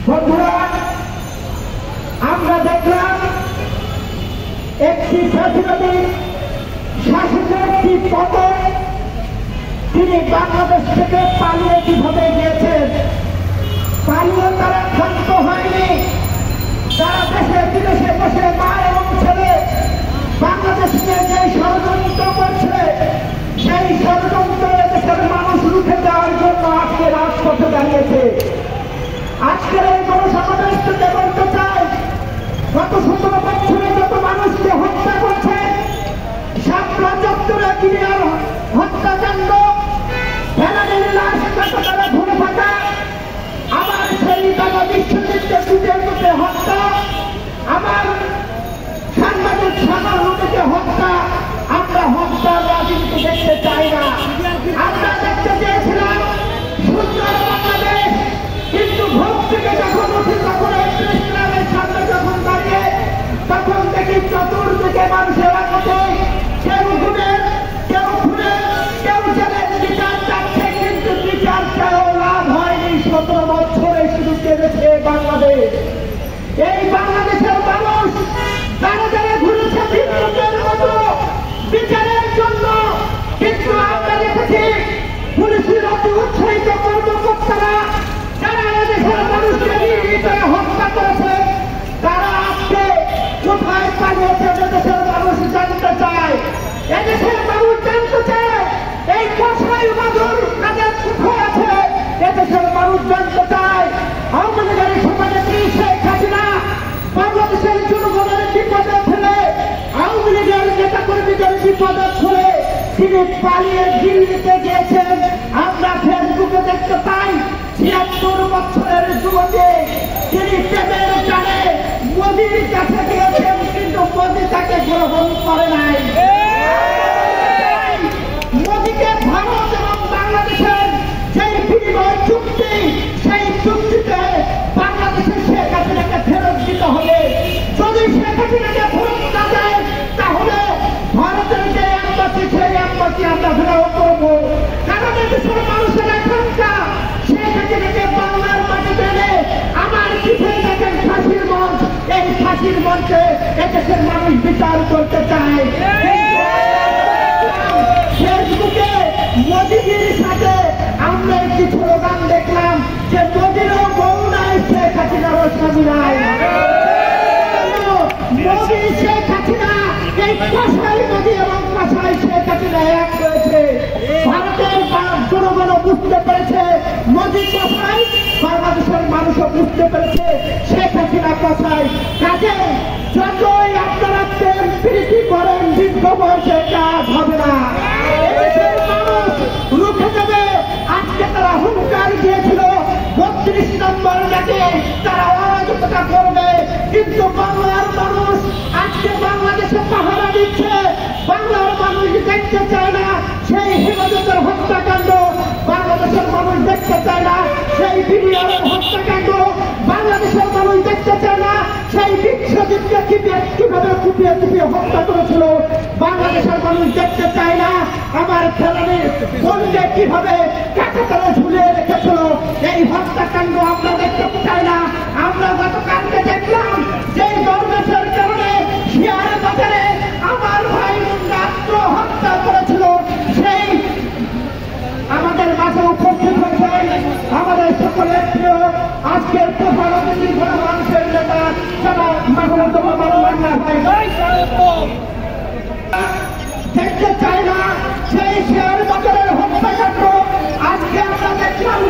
বন্ধুরা, আমরা দেখলাম একটি ফ্যাসিবাদী শাসকের একটি পতন তিনি বাংলাদেশ থেকে পালিয়ে কিভাবে গিয়েছেন। পালিয়ে তারা ক্ষান্ত হয়নি। তারা দেশে বিদেশে বসে মা এবং ছেলে বাংলাদেশকে যে ষড়যন্ত্র করছে, সেই ষড়যন্ত্র দেশের মানুষ রুখে দেওয়ার জন্য আজকে রাজপথে দাঁড়িয়েছে। আজকের এই গণসমাবেশ থেকে বলতে চাই, গত 17 বছরে যত মানুষকে হত্যা করছে, শাপলা চত্বরে গিরিয়ার হত্যাকাণ্ড, ফেলানির লাশ কাটাতারা ধরে থাকা, আবার সেই টাকা বিশ্বজিৎকে পিঠের মধ্যে হত্যা, আবার সাংবাদিক সাগর নদীকে হত্যা। আমরা হত্যার রাজনীতি দেখতে চাই না। আমরা দেখতে চেয়েছিলাম সুন্দর বাংলাদেশ, কিন্তু ভোট থেকে যখন উঠি তখন ইসলামের সামনে যখন দাঁড়িয়ে তখন দেখি চতুর্দিকে মানুষের আঘাতে কেউ ঘুমের, কেউ খুনের, কেউ জেলের বিচার চাচ্ছে, কিন্তু বিচার চাও লাভ হয়নি। 17 বছরে শুধু কেঁদেছে বাংলাদেশ। এই বাংলাদেশের মানুষ তারা যারা ঘুরেছে বিদ্যুতের মতো বিচারের জন্য, কিন্তু আমরা দেখেছি পুলিশের অতি উৎসাহিত কর্মকর্তারা যারা এদেশের মানুষকে নির্বিচারে হত্যা করেছে, তারা আজকে কোথায় পালিয়েছে এদেশের মানুষ জানতে চায়। এদেশের মানুষ জানতে চায় এই কসাই বাদুর কাদের কোথায় আছে। এদেশের মানুষ জানতে চায় আওয়ামী লীগের সভানেত্রী শেখ হাসিনা বাংলাদেশের জনগণের বিপদে ফেলে, আওয়ামী লীগের নেতা কর্মীদের বিপদে ফেলে তিনি পালিয়ে দিল্লিতে গিয়েছেন। আমরা ফেসবুকে দেখতে পাই 76 বছরের যুবতী তিনি প্রেমের টানে মোদির কাছে গিয়েছেন, কিন্তু মোদি তাকে গ্রহণ করে নাই। মোদিকে ভারত এবং বাংলাদেশের সেই বিনিময় চুক্তি, সেই চুক্তিতে বাংলাদেশের শেখ হাসিনাকে ফেরত দিতে হবে। যদি শেখ হাসিনাকে ফেরত না দেয় তাহলে ভারতের যে এম্বাসি, সেই এম্বাসি আমরা ফেরাও করবো। কারণ এদেশের মানুষের আকাঙ্ক্ষা শেখ হাসিনাকে বাংলার মাটিতে এনে আমার পিছিয়ে দেখেন ফাঁসির মঞ্চ, এই ফাঁসির মঞ্চে এদেশের মানুষ বিচার করতে চায়। ফেসবুকে মোদিজির সাথে আমরা একটি স্লোগান দেখলাম যে মোদিরও বউ নাই, শেখ হাসিনারও স্বামী নাই। মোদি শেখ হাসিনা এই কসাই মোদি এবং কসাই শেখ হাসিনা এক হয়েছে। ভারতের জনগণ বুঝতে পেরেছে মোদি কসাই, বাংলাদেশের মানুষও বুঝতে পেরেছে শেখ হাসিনা কসাই। কাজে যতই আপনারা প্রেম প্রীতি করেন, দীর্ঘ বয়সে কাজ হবে না। এদেশের মানুষ রুখে দেবে। আজকে তারা হুঙ্কার দিয়েছিল 32 নম্বর ম্যাচে তারা অরাজকতা করবে, কিন্তু বাংলার মানুষ আজকে বাংলাদেশে পাহারা দিচ্ছে। বাংলার মানুষ দেখতে চায় না সেই হেফাজতের হত্যাকাণ্ড, বাংলাদেশের মানুষ দেখতে চায় না সেই বিডিআরের হত্যাকাণ্ড, বাংলাদেশের মানুষ দেখতে চায় না সেই বিশ্বজিৎকে কিভাবে কুপিয়ে কুপিয়ে হত্যা করেছিল, বাংলাদেশের মানুষ দেখতে চায় না আমার ফেলানির বন্ধে কিভাবে কাঁটাতারে ঝুলিয়ে রেখেছিল। এই হত্যাকাণ্ড আমরা দেখতে চাই না। আমরা গতকালকে দেখলাম যে দরবেশের কারণে শিয়ার বাজারে আমার ভাই আত্মহত্যা করেছিল, সেই আমাদের মাঝে উপস্থিত হয়েছেন আমাদের সকলের প্রিয় আজকের প্রধান অতিথি গণমানুষের নেতা যারা মাহমুদুল্লাহ মান্না ভাই। দেখতে চাই না সেই শেয়ার বাজারের হত্যাকাণ্ড। আজকে আমরা দেখলাম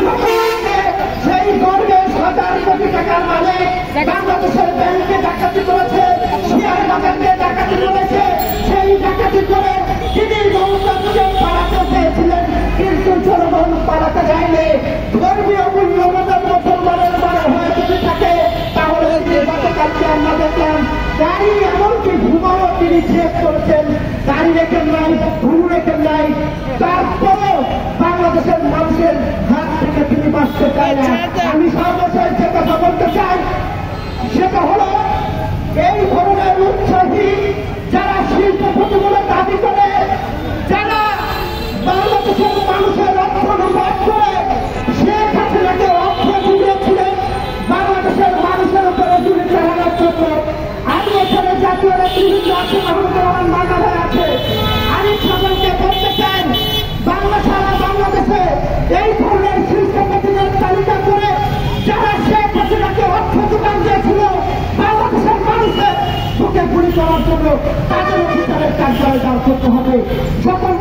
সেই দরবেশ 1000 কোটি টাকার মালিক বাংলাদেশের ব্যাংকে ডাকাতি করেছে, শেয়ার বাজারকে ডাকাতি করেছে। সেই ডাকাতি করে তিনি গণতন্ত্রকে পালাতে চেয়েছিলেন, কিন্তু জনগণ পালাতে যায়নি। ধর্মীয় মূল্যবোধের মুসলমানের মানে হয়ে যদি থাকে তাহলে গতকালকে আমরা দেখলাম গাড়ি এমনকি ঘুমাও তিনি চেক করেছেন, গাড়ি রেখেন নাই, ঘুম রেখেন নাই। তারপরে বাংলাদেশের মানুষের হাত থেকে তিনি বাঁচতে চায় না। আমি সর্বশেষ যে কথা বলতে চাই সেটা হলো এই ধরনের উৎসাহী যারা শিল্পপতি বলে দাবি করে, যারা বাংলাদেশের মানুষের অর্থ লুট করে শেখ হাসিনাকে অর্থ জুগিয়েছিলেন, বাংলাদেশ করার জন্য তাদের বিচারের কার্যালয় দাঁড় করতে হবে। সকল